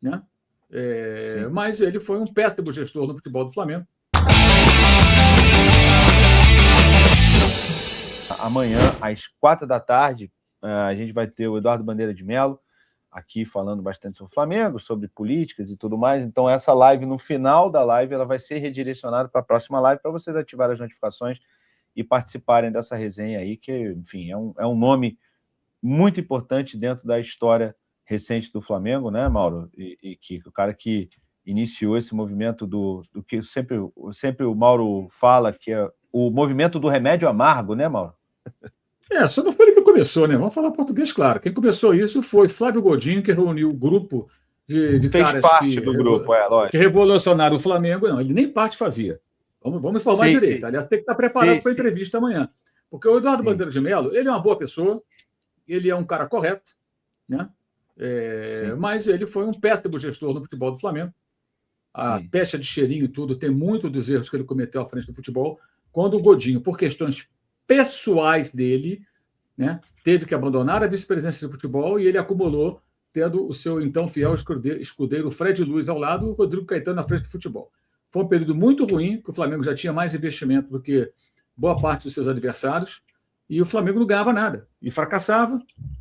né? Mas ele foi um péssimo gestor no futebol do Flamengo. Amanhã, às 4h, a gente vai ter o Eduardo Bandeira de Mello aqui falando bastante sobre o Flamengo, sobre políticas e tudo mais. Então, essa live, no final da live, ela vai ser redirecionada para a próxima live, para vocês ativarem as notificações e participarem dessa resenha aí, que, enfim, é um nome muito importante dentro da história recente do Flamengo, né, Mauro? E que o cara que iniciou esse movimento do que sempre o Mauro fala, que é o movimento do remédio amargo, né, Mauro? Só não foi ele que começou, né? Vamos falar português, claro. Quem começou isso foi Flávio Godinho, que reuniu o grupo de Fez caras parte do grupo, lógico. que revolucionaram o Flamengo. Não, ele nem parte fazia. Vamos informar direito. Aliás, tem que estar preparado para a entrevista amanhã. Porque o Eduardo Bandeira de Mello, ele é uma boa pessoa, ele é um cara correto, né? Mas ele foi um péssimo gestor no futebol do Flamengo. A pecha de cheirinho e tudo tem muito dos erros que ele cometeu à frente do futebol. Quando o Godinho, por questões pessoais dele, né, teve que abandonar a vice-presidência de futebol e ele acumulou, tendo o seu então fiel escudeiro Fred Luiz ao lado e o Rodrigo Caetano na frente do futebol. Foi um período muito ruim, que o Flamengo já tinha mais investimento do que boa parte dos seus adversários, e o Flamengo não ganhava nada, e fracassava.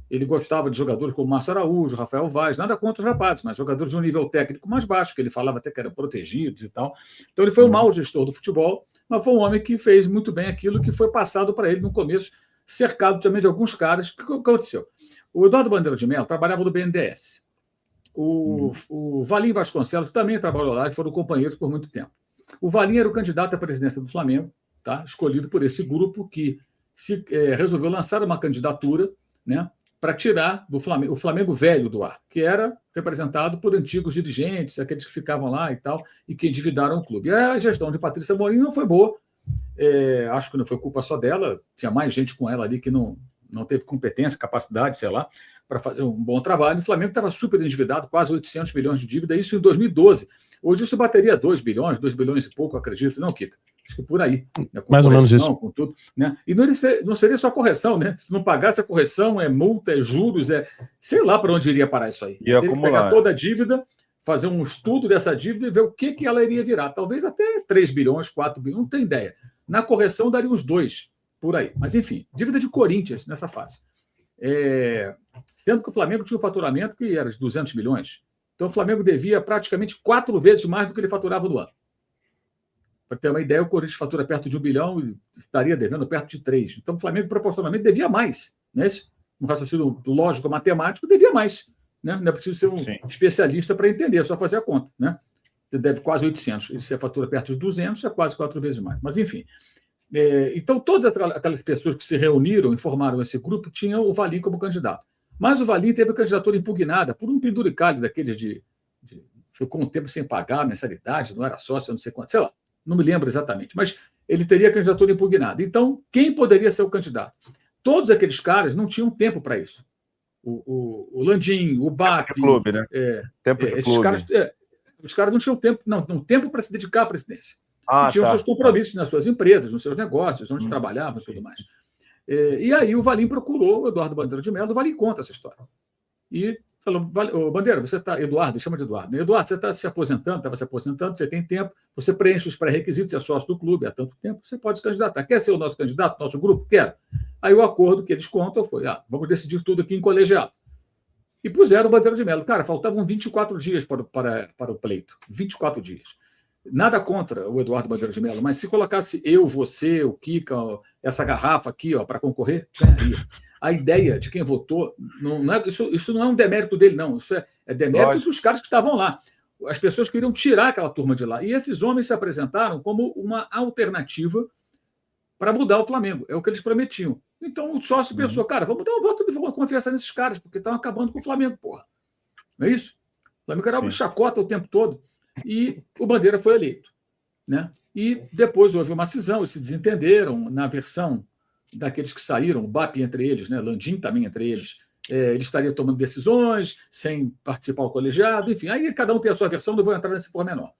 Ele gostava de jogadores como Márcio Araújo, Rafael Vaz, nada contra os rapazes, mas jogadores de um nível técnico mais baixo, que ele falava até que eram protegidos e tal. Então ele foi um mau gestor do futebol, mas foi um homem que fez muito bem aquilo que foi passado para ele no começo, cercado também de alguns caras. O que aconteceu? O Eduardo Bandeira de Mello trabalhava no BNDES. O Valim Vasconcelos também trabalhou lá, e foram companheiros por muito tempo. O Valim era o candidato à presidência do Flamengo, tá? Escolhido por esse grupo que resolveu lançar uma candidatura, né, para tirar do Flamengo, o Flamengo velho do ar, que era representado por antigos dirigentes, aqueles que ficavam lá e tal, e que endividaram o clube. E a gestão de Patrícia Morim não foi boa. Acho que não foi culpa só dela, tinha mais gente com ela ali que não teve competência, capacidade, sei lá, para fazer um bom trabalho. O Flamengo estava super endividado, quase 800 milhões de dívida, isso em 2012. Hoje isso bateria 2 bilhões e pouco, acredito. Não, Kika? Acho que por aí. Né? Mais ou menos isso. Com tudo, né? E não seria só correção, né? Se não pagasse a correção, é multa, é juros, sei lá para onde iria parar isso aí. Teria que pegar toda a dívida, fazer um estudo dessa dívida e ver o que ela iria virar. Talvez até 3 bilhões, 4 bilhões, não tem ideia. Na correção daria uns 2 por aí. Mas, enfim, dívida de Corinthians nessa fase. Sendo que o Flamengo tinha um faturamento que era de 200 milhões. Então, o Flamengo devia praticamente 4 vezes mais do que ele faturava no ano. Para ter uma ideia, o Corinthians fatura perto de 1 bilhão e estaria devendo perto de 3. Então, o Flamengo, proporcionalmente, devia mais. Não é isso? Um raciocínio lógico, matemático, devia mais. Né? Não é preciso ser um especialista para entender, é só fazer a conta. Né? Você deve quase 800. E se a fatura perto de 200, é quase 4 vezes mais. Mas, enfim. Então, todas aquelas pessoas que se reuniram e formaram esse grupo tinham o Valim como candidato. Mas o Valim teve a candidatura impugnada por um penduricalho daqueles ficou um tempo sem pagar a mensalidade, não era sócio, não sei quanto, sei lá, não me lembro exatamente, mas ele teria a candidatura impugnada. Então, quem poderia ser o candidato? Todos aqueles caras não tinham tempo para isso. O Landim, o BAP... Tempo de clube, né? Tempo de esses clube. caras, os caras não tinham tempo, não tempo para se dedicar à presidência. Tinham seus compromissos nas suas empresas, nos seus negócios, onde trabalhavam e tudo mais. E aí o Valim procurou o Eduardo Bandeira de Mello, o Valim conta essa história. E falou, Bandeira, você está... Eduardo, chama de Eduardo. Eduardo, você está se aposentando, estava se aposentando, você tem tempo, você preenche os pré-requisitos, é sócio do clube há tanto tempo, você pode se candidatar. Quer ser o nosso candidato, nosso grupo? Quero. Aí o acordo que eles contam foi, vamos decidir tudo aqui em colegiado. E puseram o Bandeira de Mello. Cara, faltavam 24 dias para o pleito. 24 dias. Nada contra o Eduardo Bandeira de Mello, mas se colocasse eu, você, o Kika, essa garrafa aqui para concorrer, ganharia. A ideia de quem votou, isso não é um demérito dele, não. Isso é demérito dos caras que estavam lá. As pessoas queriam tirar aquela turma de lá. E esses homens se apresentaram como uma alternativa para mudar o Flamengo. É o que eles prometiam. Então o sócio pensou, cara, vamos dar um voto de confiança nesses caras, porque estão acabando com o Flamengo, porra. Não é isso? O Flamengo era uma chacota o tempo todo. E o Bandeira foi eleito. Né? E depois houve uma cisão, eles se desentenderam na versão daqueles que saíram, o BAP entre eles, né? Landim também entre eles. Ele estaria tomando decisões sem participar do colegiado, enfim. Aí cada um tem a sua versão, não vou entrar nesse pormenor.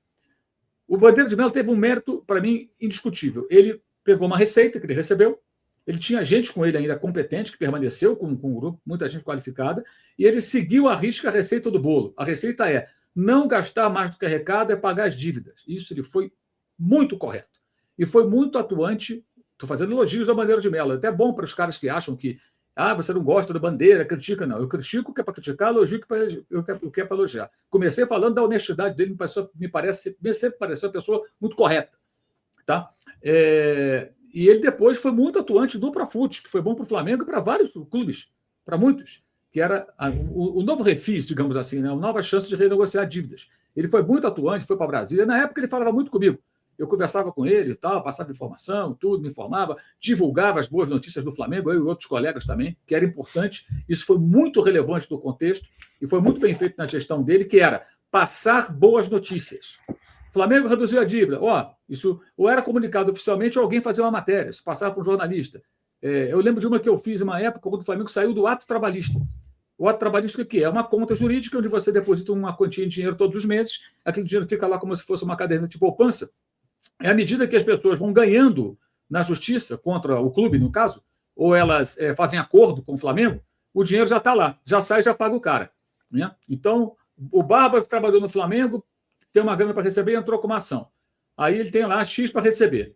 O Bandeira de Mello teve um mérito, para mim, indiscutível. Ele pegou uma receita que ele recebeu, ele tinha gente com ele ainda competente, que permaneceu com o grupo, muita gente qualificada, e ele seguiu à risca a receita do bolo. A receita é: não gastar mais do que arrecada é pagar as dívidas. Isso ele foi muito correto. E foi muito atuante. Estou fazendo elogios ao Bandeira de Mello. É até bom para os caras que acham que você não gosta da Bandeira, critica. Não, eu critico o que é para criticar, elogio o que é para elogiar. Comecei falando da honestidade dele, sempre pareceu uma pessoa muito correta. Tá? E ele depois foi muito atuante do Profut, que foi bom para o Flamengo e para vários clubes, para muitos, que era o novo refis, digamos assim, né? Uma nova chance de renegociar dívidas. Ele foi muito atuante, foi para Brasília. Na época ele falava muito comigo. Eu conversava com ele e tal, passava informação, tudo, me informava, divulgava as boas notícias do Flamengo, eu e outros colegas também, que era importante. Isso foi muito relevante no contexto e foi muito bem feito na gestão dele, que era passar boas notícias. O Flamengo reduziu a dívida. Isso ou era comunicado oficialmente ou alguém fazia uma matéria, isso passava para um jornalista. Eu lembro de uma que eu fiz uma época quando o Flamengo saiu do ato trabalhista. O ato trabalhista, o que é? É uma conta jurídica onde você deposita uma quantia em dinheiro todos os meses, aquele dinheiro fica lá como se fosse uma caderneta de poupança. À medida que as pessoas vão ganhando na justiça contra o clube, no caso, ou elas fazem acordo com o Flamengo, o dinheiro já está lá, já sai, já paga o cara. Né? Então, o Barba trabalhou no Flamengo, tem uma grana para receber e entrou com uma ação. Aí ele tem lá X para receber.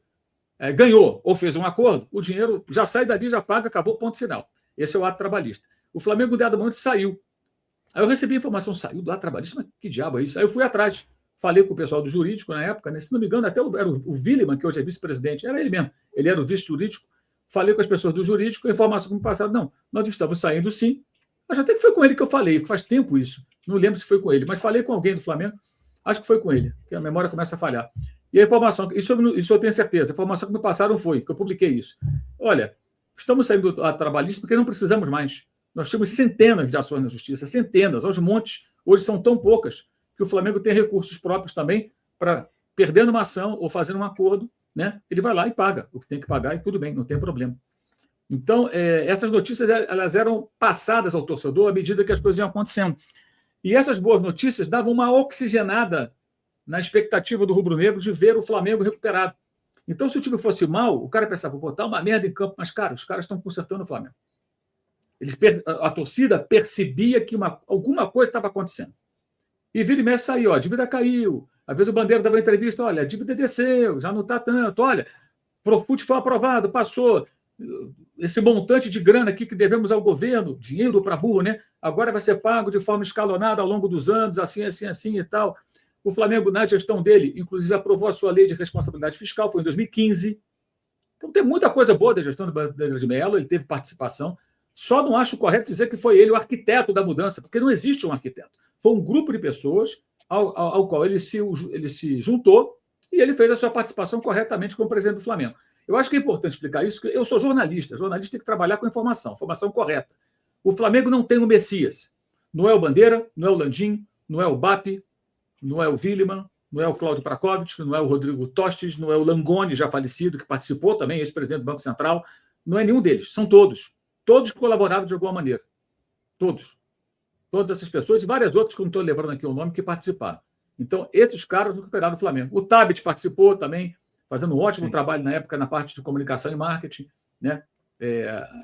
Ganhou ou fez um acordo, o dinheiro já sai dali, já paga, acabou, ponto final. Esse é o ato trabalhista. O Flamengo, dado momento, saiu. Aí eu recebi a informação, saiu do ato trabalhista, mas que diabo é isso? Aí eu fui atrás. Falei com o pessoal do jurídico na época, né? Se não me engano, até era o Williman, que hoje é vice-presidente, era ele mesmo, ele era o vice-jurídico. Falei com as pessoas do jurídico, a informação que me passaram, não, nós estamos saindo sim. Mas até que foi com ele que eu falei, faz tempo isso, não lembro se foi com ele, mas falei com alguém do Flamengo, acho que foi com ele, que a memória começa a falhar. E a informação, isso eu tenho certeza, a informação que me passaram foi, que eu publiquei isso. Olha, estamos saindo do trabalhista porque não precisamos mais. Nós temos centenas de ações na justiça, centenas, aos montes, hoje são tão poucas, que o Flamengo tem recursos próprios também para, perdendo uma ação ou fazendo um acordo, né, ele vai lá e paga o que tem que pagar e tudo bem, não tem problema. Então, essas notícias elas eram passadas ao torcedor à medida que as coisas iam acontecendo. E essas boas notícias davam uma oxigenada na expectativa do rubro-negro de ver o Flamengo recuperado. Então, se o time fosse mal, o cara pensava, botar uma merda em campo, mas, cara, os caras estão consertando o Flamengo. A torcida percebia que alguma coisa estava acontecendo. E vira e mexe saiu, a dívida caiu. Às vezes o Bandeira dava uma entrevista, olha, a dívida desceu, já não está tanto, olha, o Profut foi aprovado, passou. Esse montante de grana aqui que devemos ao governo, dinheiro para burro, né? Agora vai ser pago de forma escalonada ao longo dos anos, assim e tal. O Flamengo, na gestão dele, inclusive aprovou a sua lei de responsabilidade fiscal, foi em 2015. Então tem muita coisa boa da gestão do Bandeira de Mello, ele teve participação. Só não acho correto dizer que foi ele o arquiteto da mudança, porque não existe um arquiteto. Foi um grupo de pessoas ao qual ele se juntou e ele fez a sua participação corretamente como presidente do Flamengo. Eu acho que é importante explicar isso, porque eu sou jornalista tem que trabalhar com informação correta. O Flamengo não tem o Messias. Não é o Bandeira, não é o Landim, não é o BAP, não é o Williman, não é o Cláudio Prakovic, não é o Rodrigo Tostes, não é o Langoni, já falecido, que participou também, ex-presidente do Banco Central. Não é nenhum deles, são todos. Todos que colaboraram de alguma maneira. Todos. Todas essas pessoas e várias outras que eu não estou lembrando aqui o nome que participaram. Então, esses caras recuperaram o Flamengo. O Tabet participou também, fazendo um ótimo trabalho na época na parte de comunicação e marketing. Né?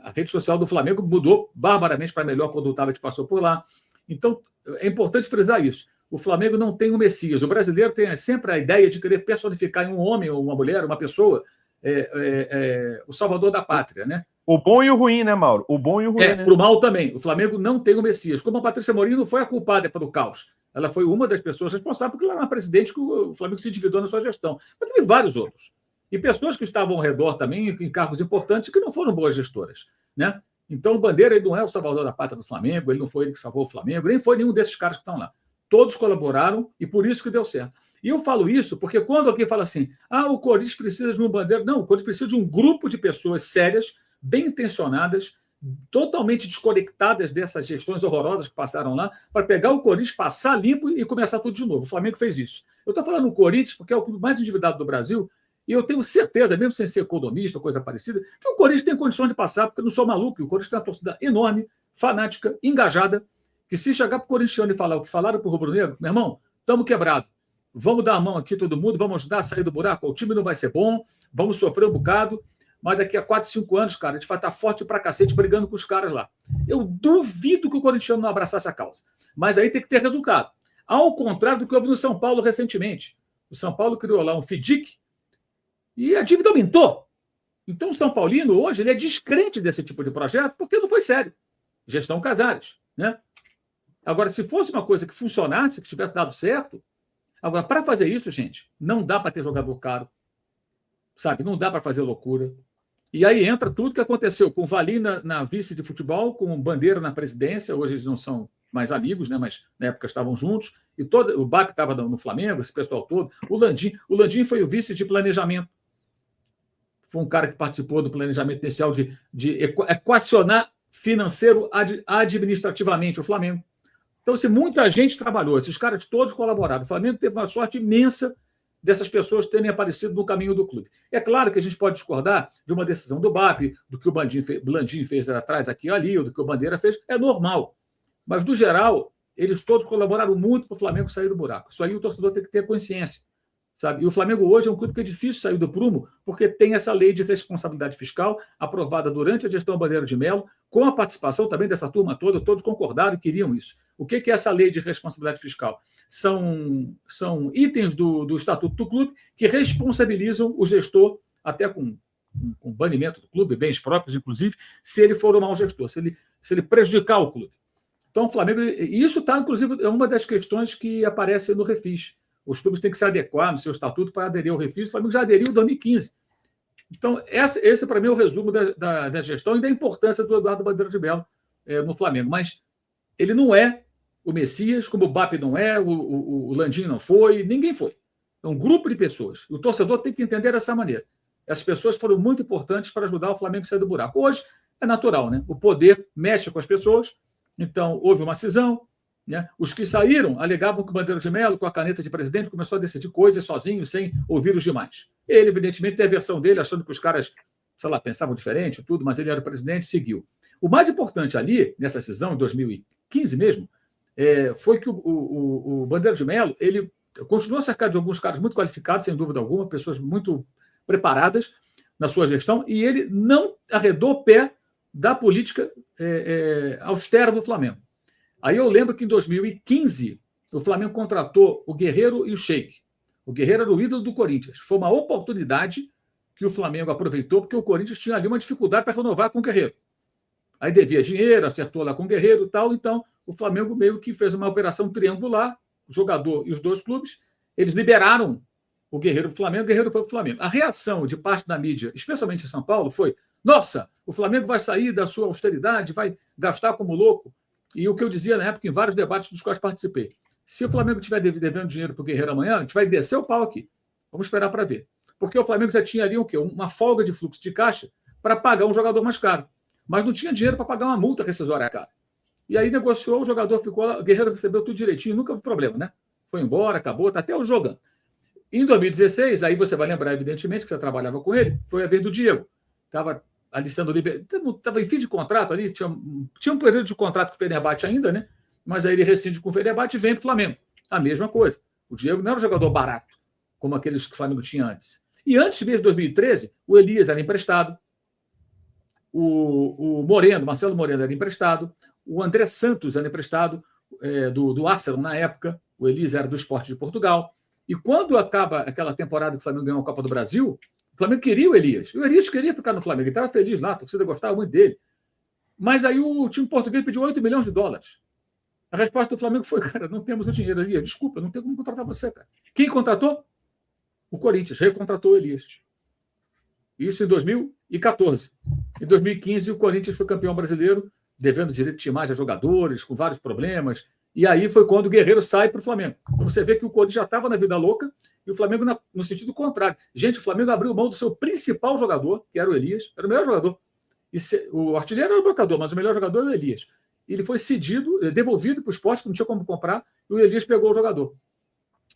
A rede social do Flamengo mudou barbaramente para melhor quando o Tabet passou por lá. Então, é importante frisar isso. O Flamengo não tem o Messias. O brasileiro tem sempre a ideia de querer personificar em um homem ou uma mulher, uma pessoa, o salvador da pátria, né? O bom e o ruim, né, Mauro? O bom e o ruim, né? Para o mal também. O Flamengo não tem o Messias. Como a Patrícia Morim não foi a culpada pelo caos. Ela foi uma das pessoas responsáveis porque ela era uma presidente que o Flamengo se endividou na sua gestão. Mas teve vários outros. E pessoas que estavam ao redor também, em cargos importantes, que não foram boas gestoras. Né? Então, o Bandeira ele não é o salvador da pátria do Flamengo, ele não foi ele que salvou o Flamengo, nem foi nenhum desses caras que estão lá. Todos colaboraram e por isso que deu certo. E eu falo isso porque quando alguém fala assim, o Corinthians precisa de um Bandeira. Não, o Corinthians precisa de um grupo de pessoas sérias, bem intencionadas, totalmente desconectadas dessas gestões horrorosas que passaram lá, para pegar o Corinthians, passar limpo e começar tudo de novo. O Flamengo fez isso. Eu estou falando do Corinthians porque é o clube mais endividado do Brasil e eu tenho certeza, mesmo sem ser economista ou coisa parecida, que o Corinthians tem condições de passar, porque eu não sou maluco. O Corinthians tem uma torcida enorme, fanática, engajada, que se chegar para o corintiano e falar o que falaram para o rubro-negro, meu irmão, estamos quebrados. Vamos dar a mão aqui todo mundo, vamos ajudar a sair do buraco. O time não vai ser bom, vamos sofrer um bocado, mas daqui a 4, 5 anos, cara, a gente vai estar forte pra cacete brigando com os caras lá. Eu duvido que o corintiano não abraçasse a causa. Mas aí tem que ter resultado. Ao contrário do que houve no São Paulo recentemente. O São Paulo criou lá um FDIC e a dívida aumentou. Então, o São Paulino, hoje, ele é descrente desse tipo de projeto porque não foi sério. Gestão Casares, né? Agora, se fosse uma coisa que funcionasse, que tivesse dado certo... Agora, para fazer isso, gente, não dá para ter jogador caro, sabe? Não dá para fazer loucura. E aí entra tudo que aconteceu com o Valim na vice de futebol, com o Bandeira na presidência. Hoje eles não são mais amigos, né? Mas na época estavam juntos. E o BAP estava no Flamengo, esse pessoal todo. O Landim foi o vice de planejamento. Foi um cara que participou do planejamento inicial de equacionar financeiro administrativamente o Flamengo. Então, se muita gente trabalhou, esses caras todos colaboraram. O Flamengo teve uma sorte imensa dessas pessoas terem aparecido no caminho do clube. É claro que a gente pode discordar de uma decisão do BAP, do que o Blandim fez atrás, aqui e ali, ou do que o Bandeira fez, é normal. Mas, no geral, eles todos colaboraram muito para o Flamengo sair do buraco. Isso aí o torcedor tem que ter consciência, sabe? E o Flamengo hoje é um clube que é difícil sair do prumo, porque tem essa lei de responsabilidade fiscal aprovada durante a gestão Bandeira de Mello, com a participação também dessa turma toda, todos concordaram e queriam isso. O que é essa lei de responsabilidade fiscal? São itens do Estatuto do Clube que responsabilizam o gestor, até com banimento do clube, bens próprios, inclusive, se ele for um mau gestor, se ele prejudicar o clube. Então, o Flamengo... E isso está, inclusive, é uma das questões que aparece no Refis. Os clubes têm que se adequar no seu estatuto para aderir ao Refis. O Flamengo já aderiu em 2015. Então, esse para mim, é o resumo da gestão e da importância do Eduardo Bandeira de Mello no Flamengo. Mas ele não é o Messias, como o BAP não é, o Landim não foi, ninguém foi. É um grupo de pessoas. O torcedor tem que entender dessa maneira. Essas pessoas foram muito importantes para ajudar o Flamengo a sair do buraco. Hoje é natural, né? O poder mexe com as pessoas, então houve uma cisão, né? Os que saíram alegavam que o Bandeira de Mello, com a caneta de presidente, começou a decidir coisas sozinho, sem ouvir os demais. Ele, evidentemente, tem a versão dele, achando que os caras, sei lá, pensavam diferente, tudo, mas ele era o presidente, seguiu. O mais importante ali, nessa cisão, em 2015 mesmo, foi que o Bandeira de Mello, ele continuou cercado de alguns caras muito qualificados, sem dúvida alguma, pessoas muito preparadas na sua gestão, e ele não arredou o pé da política austera do Flamengo. Aí eu lembro que em 2015 o Flamengo contratou o Guerreiro e o Sheik. O Guerreiro era o ídolo do Corinthians. Foi uma oportunidade que o Flamengo aproveitou, porque o Corinthians tinha ali uma dificuldade para renovar com o Guerreiro. Aí devia dinheiro, acertou lá com o Guerreiro e tal, então o Flamengo meio que fez uma operação triangular, o jogador e os dois clubes, eles liberaram o Guerreiro para o Flamengo, o Guerreiro foi para o Flamengo. A reação de parte da mídia, especialmente em São Paulo, foi: nossa, o Flamengo vai sair da sua austeridade, vai gastar como louco. E o que eu dizia na época, em vários debates dos quais participei: se o Flamengo estiver devendo dinheiro para o Guerreiro amanhã, a gente vai descer o pau aqui. Vamos esperar para ver. Porque o Flamengo já tinha ali o quê? Uma folga de fluxo de caixa para pagar um jogador mais caro. Mas não tinha dinheiro para pagar uma multa rescisória cara. E aí negociou, o jogador ficou lá, o Guerreiro recebeu tudo direitinho, nunca houve problema, né? Foi embora, acabou, tá até o jogando. Em 2016, aí você vai lembrar, evidentemente, que você trabalhava com ele, foi a vez do Diego. Estava ali sendo liberado, estava em fim de contrato ali, tinha um período de contrato com o Fenerbahçe ainda, né? Mas aí ele rescinde com o Fenerbahçe e vem para o Flamengo. A mesma coisa. O Diego não era um jogador barato, como aqueles que o Flamengo tinha antes. E antes mesmo de 2013, o Elias era emprestado, o Moreno, Marcelo Moreno era emprestado, o André Santos era emprestado do Arsenal na época, o Elias era do Sport de Portugal. E quando acaba aquela temporada que o Flamengo ganhou a Copa do Brasil, o Flamengo queria o Elias. O Elias queria ficar no Flamengo, ele estava feliz lá, a torcida gostava muito dele. Mas aí o time português pediu $8 milhões. A resposta do Flamengo foi: cara, não temos o dinheiro, Elias. Desculpa, não tem como contratar você, cara. Quem contratou? O Corinthians recontratou o Elias. Isso em 2014. Em 2015, o Corinthians foi campeão brasileiro, devendo direito de imagem a jogadores, com vários problemas. E aí foi quando o Guerreiro sai para o Flamengo. Então você vê que o Corinthians já estava na vida louca e o Flamengo no sentido contrário. Gente, o Flamengo abriu mão do seu principal jogador, que era o Elias, era o melhor jogador. O artilheiro era o blocador, mas o melhor jogador era o Elias. Ele foi cedido, devolvido para o Sport, que não tinha como comprar, e o Elias pegou o jogador.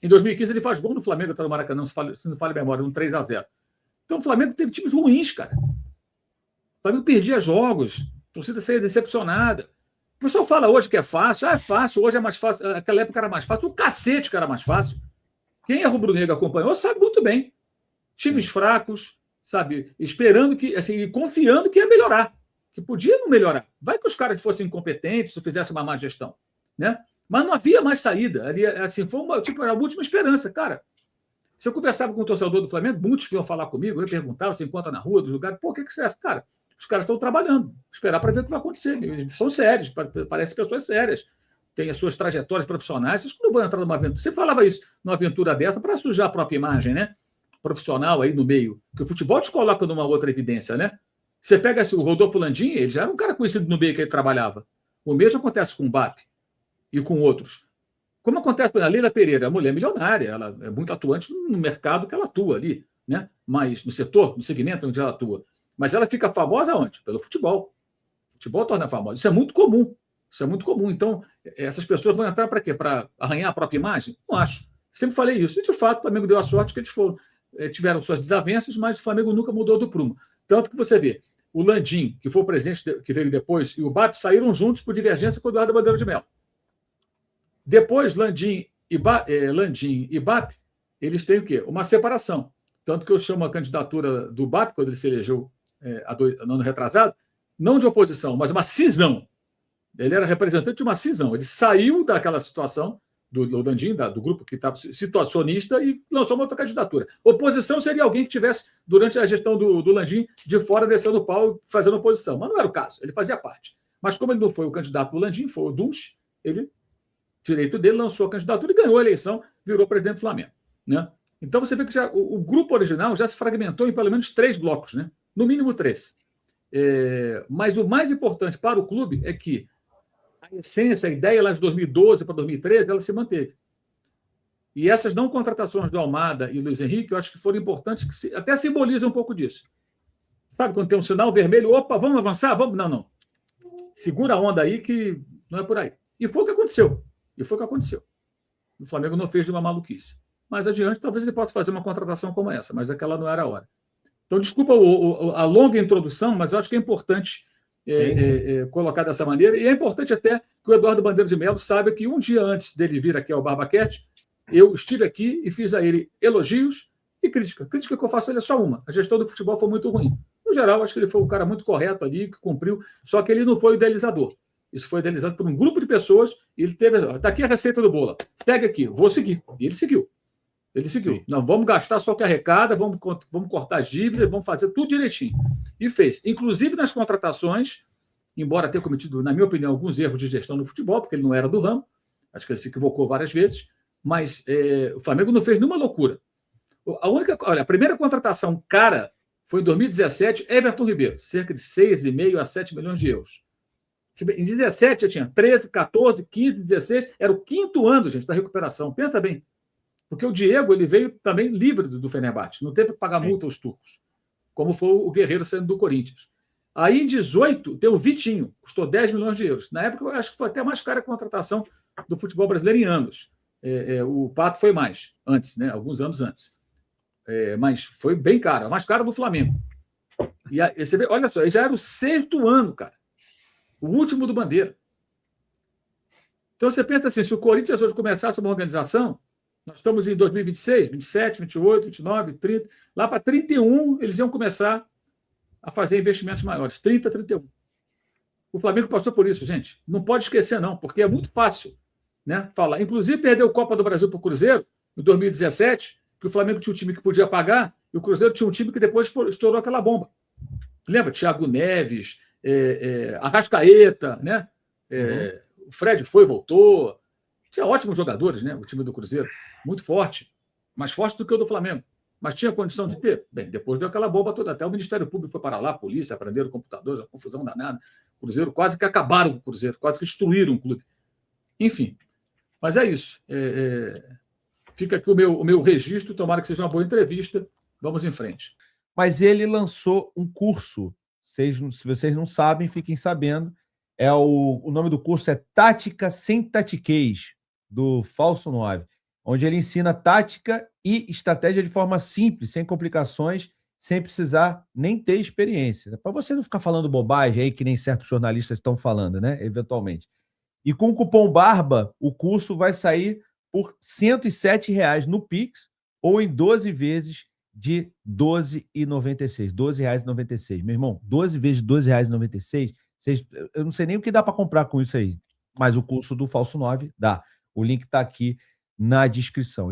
Em 2015, ele faz gol no Flamengo, está no Maracanã, se não falha a memória, um 3-0. Então o Flamengo teve times ruins, cara. O Flamengo perdia jogos, a torcida saía decepcionada. O pessoal fala hoje que é fácil. É fácil, hoje é mais fácil. Naquela época era mais fácil. O cacete que era mais fácil. Quem é rubro-negro acompanhou sabe muito bem. Times fracos, sabe? Esperando que, assim, e confiando que ia melhorar. Que podia não melhorar. Vai que os caras fossem incompetentes ou fizessem uma má gestão, né? Mas não havia mais saída. Ali, assim, foi a última esperança. Cara, se eu conversava com o torcedor do Flamengo, muitos vinham falar comigo, eu perguntava, se encontra na rua, dos lugares, o que você acha? Cara, os caras estão trabalhando, esperar para ver o que vai acontecer. Eles são sérios, parecem pessoas sérias, têm as suas trajetórias profissionais, vocês não vão entrar numa aventura. Você falava isso numa aventura dessa para sujar a própria imagem, né? Profissional aí no meio. Porque o futebol te coloca numa outra evidência, né? Você pega o Rodolfo Landim, ele já era um cara conhecido no meio que ele trabalhava. O mesmo acontece com o Mbap e com outros. Como acontece com a Leila Pereira, a mulher milionária, ela é muito atuante no mercado que ela atua ali, né? Mas no setor, no segmento onde ela atua. Mas ela fica famosa onde? Pelo futebol. O futebol torna famosa. Isso é muito comum. Isso é muito comum. Então, essas pessoas vão entrar para quê? Para arranhar a própria imagem? Não acho. Sempre falei isso. E, de fato, o Flamengo deu a sorte que eles tiveram suas desavenças, mas o Flamengo nunca mudou do prumo. Tanto que você vê, o Landim, que foi o presidente que veio depois, e o BAP saíram juntos por divergência com o Eduardo Bandeira de Mello. Depois, Landim e BAP, eles têm o quê? Uma separação. Tanto que eu chamo a candidatura do BAP, quando ele se elegeu no ano retrasado, não de oposição, mas uma cisão. Ele era representante de uma cisão. Ele saiu daquela situação do Landim, do grupo que estava situacionista, e lançou uma outra candidatura. Oposição seria alguém que tivesse, durante a gestão do Landim, de fora descendo o pau fazendo oposição. Mas não era o caso, ele fazia parte. Mas como ele não foi o candidato do Landim, foi o Dunch, direito dele, lançou a candidatura e ganhou a eleição, virou presidente do Flamengo. Né? Então você vê que o grupo original já se fragmentou em pelo menos 3 blocos, né? No mínimo 3. Mas o mais importante para o clube é que a essência, a ideia lá de 2012 para 2013, ela se manteve. E essas não contratações do Almada e Luiz Henrique, eu acho que foram importantes, que até simbolizam um pouco disso. Sabe quando tem um sinal vermelho, opa, vamos avançar? Vamos? Não. Segura a onda aí que não é por aí. E foi o que aconteceu. O Flamengo não fez de uma maluquice. Mais adiante, talvez ele possa fazer uma contratação como essa, mas aquela não era a hora. Então, desculpa a longa introdução, mas eu acho que é importante colocar dessa maneira. E é importante até que o Eduardo Bandeira de Mello saiba que um dia antes dele vir aqui ao Barbaquete, eu estive aqui e fiz a ele elogios e crítica. Crítica que eu faço a ele é só uma. A gestão do futebol foi muito ruim. No geral, acho que ele foi um cara muito correto ali, que cumpriu, só que ele não foi o idealizador. Isso foi idealizado por um grupo de pessoas e ele teve... Está aqui a receita do bolo. Segue aqui, vou seguir. E ele seguiu. Sim. Não, vamos gastar só o que arrecada, vamos cortar as dívidas, vamos fazer tudo direitinho. E fez. Inclusive nas contratações, embora tenha cometido, na minha opinião, alguns erros de gestão no futebol, porque ele não era do ramo, acho que ele se equivocou várias vezes, mas o Flamengo não fez nenhuma loucura. A primeira contratação cara foi em 2017, Everton Ribeiro, cerca de 6,5 a 7 milhões de euros. Em 2017 já tinha 13, 14, 15, 16, era o 5º ano, gente, da recuperação. Pensa bem. Porque o Diego ele veio também livre do Fenerbahçe, não teve que pagar multa aos turcos, como foi o Guerreiro sendo do Corinthians. Aí, em 18, tem o Vitinho, custou 10 milhões de euros. Na época, eu acho que foi até mais cara a contratação do futebol brasileiro em anos. O Pato foi mais, antes, né? Alguns anos antes. Mas foi bem caro, mais caro do Flamengo. E aí, você vê, olha só, já era o 6º ano, cara. O último do Bandeira. Então, você pensa assim, se o Corinthians hoje começasse uma organização, nós estamos em 2026, 27, 28, 29, 30. Lá para 31, eles iam começar a fazer investimentos maiores. 30, 31. O Flamengo passou por isso, gente. Não pode esquecer, não, porque é muito fácil, né, falar. Inclusive, perdeu a Copa do Brasil para o Cruzeiro, em 2017, que o Flamengo tinha um time que podia pagar, e o Cruzeiro tinha um time que depois estourou aquela bomba. Lembra? Thiago Neves, Arrascaeta, né? O Fred voltou. Tinha ótimos jogadores, né? O time do Cruzeiro, muito forte, mais forte do que o do Flamengo. Mas tinha condição de ter? Bem, depois deu aquela bomba toda. Até o Ministério Público foi para lá, a polícia, aprenderam computadores, uma confusão danada. O Cruzeiro quase que acabaram com o Cruzeiro, quase que destruíram o clube. Enfim, mas é isso. Fica aqui o meu registro, tomara que seja uma boa entrevista. Vamos em frente. Mas ele lançou um curso. Se vocês não sabem, fiquem sabendo. O nome do curso é Tática Sem Tatiquez, do Falso 9, onde ele ensina tática e estratégia de forma simples, sem complicações, sem precisar nem ter experiência. Para você não ficar falando bobagem aí, que nem certos jornalistas estão falando, né? Eventualmente. E com o cupom BARBA, o curso vai sair por R$ 107 no Pix ou em 12 vezes de R$ 12,96. R$ 12,96. Meu irmão, 12 vezes de R$ 12,96, eu não sei nem o que dá para comprar com isso aí. mas o curso do Falso 9 dá. O link está aqui na descrição.